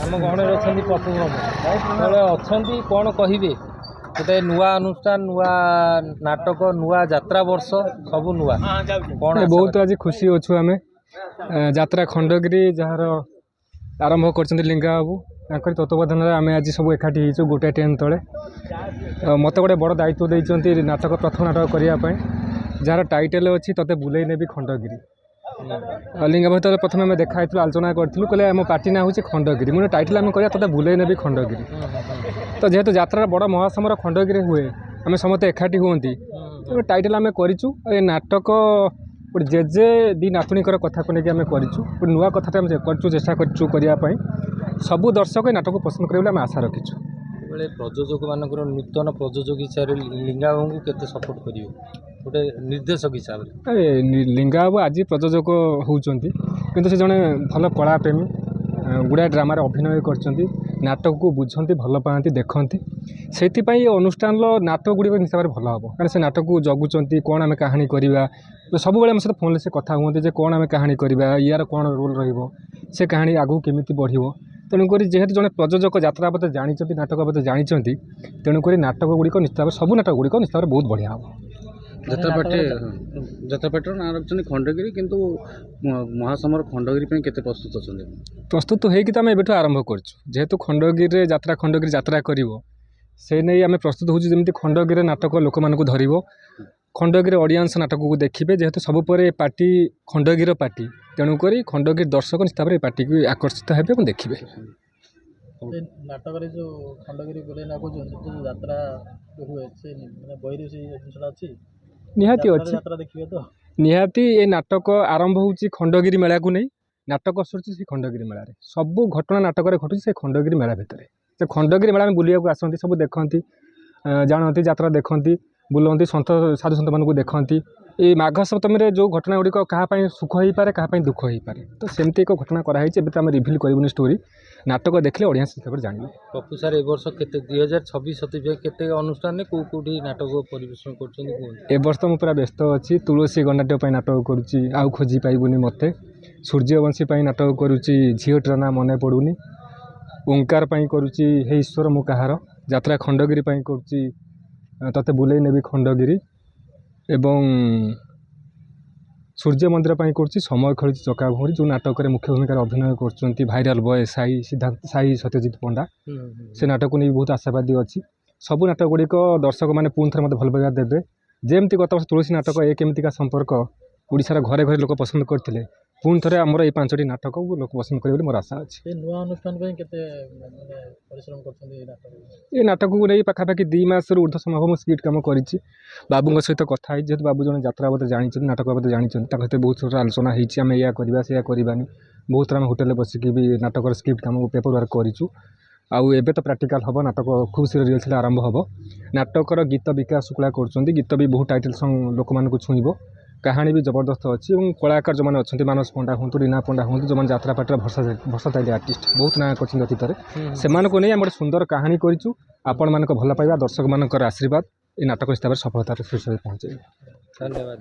आम गहण अच्छा पशुभ्रम अच्छा कौन कहे गोटे नुआ अनुष्ठान नुआ नाटक नुआ यात्रा वर्ष सब नुआ कौन बहुत आज खुशी अच्छु आम यात्रा खंडगिरी जार आरंभ कर लिंगा बाबू तत्वावधान आम आज सब एकाठी हो गोटे टेंट तले मत गोटे बड़ दायित्व देते नाटक प्रथम नाटक करने जार टाइटल अच्छी तोते बुले नेबी खंडगिरी लिंगा भाई प्रथम आम देखा आलोचना करूँ कहले आम पार्टी ना हूँ खंडगिरी मुझे टाइटल आम कह तोते बुले नेबी खंडगिरी तो जेहेतु यात्रा बड़ महासमर खंडगिरी हुए आम समस्त एकाठी हुंती टाइटल आम करूँ नाटक गोटे जेजे दी नातुणीकर कथा को लेकिन आम करूँ नुआ कथा करूँ चेष्टा करने सबू दर्शक नाटक पसंद करेंगे आम आशा रखीचु बेले प्रयोजक मानक नूतन प्रयोजक हिसाब से लिंगा बाबू को केते सपोर्ट करियो गोटे निर्देशक हिसाब से लिंगा बाबू आज प्रयोजक होउचंती किंतु से जने भल कला प्रेमी गुड़ा ड्रामा अभिनय करचंती नाटक को बुझंती भल पाती देखती से अनुष्ठान नाटक गुड़िक हिसाब से भल हम कारण से नाटक को जगुचंती कौन आम कहानी करवा सब बड़े सहित फोन से कथा हुए कौन आम कहानी करवा यार कौन रोल रही कहानी आगू केमी बढ़ो तेणुक जेहेतु जड़े प्रयोजक यात्रा बाबद जानते नाटक बाबद जानते तेणुक नाटक गुड़िक निश्चित सब नाटक गुड़िक निश्चित बहुत बढ़िया हम जात्रापाटी ना रखते खंडगिरी किंतु महासमर खंडगिरी केते प्रस्तुत अच्छा प्रस्तुत होगी तो आम एबेठू आरंभ करेतु खंडगिरी यात्रा कर से नहीं आम प्रस्तुत होमती खंडगिरी नाटक लोक मानक धर खंडगिरी ऑडियंस नाटक को देखिए जेहेतु सबुपर पार्टी खंडगिरी पार्टी तेणुक खंडगिरी दर्शक निश्चित भाव पार्टी को आकर्षित हेबे देखिए नाटक जो खंडगिरी बोले यात्रा हुए बही से निहाती अच्छी निहाती ये नाटक आरंभ हो खंडगिरी मेला को नहीं नाटक सरुच्ची से खंडगिरी मेला सबू घटना नाटक घटुची से खंडगिरी मेला भितर से खंडगिरी मेला में बुलिया आसती सब देखती जानती यात्रा देखती बुलांती सन्त साधु सन्त मानक देखती ये माघ सप्तमी जो घटना गुड़िक क्या सुख हो पाए क्या दुख हो पाए तो सेमती एक घटना कराई तो आम रिभिल करूनी स्टोरी नाटक देखले ऑडियंस हिसाब से जानवे पप्पू सार ए वर्ष केते 2026-27 केते अनुष्ठान को नाटक परिवेशन कर वर्ष तो पूरा व्यस्त अच्छी तुलसी गणाट्य नाटक करुच्ची आउ खोजी पाइबुनी मत सूर्यवंशी नाटक करुच्ची झीटर ना मन पड़ूनी ओंकार करुच्ची हे ईश्वर मु कहार यात्रा खंडगिरी करुच्ची तते बुले नेबी खंडगिरी एवं सूर्य मंदिर करुच्ची समय खेल चका भौरी जो नाटक मुख्य भूमिका अभिनय कर भाइराल बॉय साई सिद्धार्थ साई सत्यजित पंडा से नाटक को नहीं बहुत आशावादी अच्छी सबू नाटक गुड़िक दर्शक मैंने पुणी थे मत भल पाइबा देवे जमती गत वर्ष तुलसी नाटक एक केमिका संपर्क ओडिशार घरे घरे लोक पसंद करते पुणी थे आमर ये 5टी नाटक को लोक पसंद करेंगे मोर आशा अच्छी ये नाटक को नहीं पाखापाखि 2 मास ऊर्ध समय हम स्किट कम कर बाबू सहित कथा जेहतु बाबू जन यात्रा बाबद जानते नाटक बाबद जानते बहुत सारा आलोचना होमें या करवा से करवानी बहुत सारा होटेल बसिकी भी नाटक स्क्रिप्ट कम पेपर वर्क करूँ आउ एबे तो प्रैक्टिकल हम नाटक खूब शीघ्र रिहर्सल आरंभ हम नाटकर गीत विकास शुक्ला कर गीत भी बहुत टाइटल सॉन्ग लोक मान छुईब कहानी भी जबरदस्त अच्छी और कलाकार जो मैंने अच्छा मानस पंडा हूँ रीना पंडा हूँ जो मैंने यात्रापाटी भरसाताली आर्टिस्ट बहुत ना कर अतीत से नहीं गोटे सुंदर कहानी करूँ आपण मान भल पाइबा दर्शक मान आशीर्वाद ये नाटक हिसाब से सफलतार शीर्ष पहुँचे। धन्यवाद।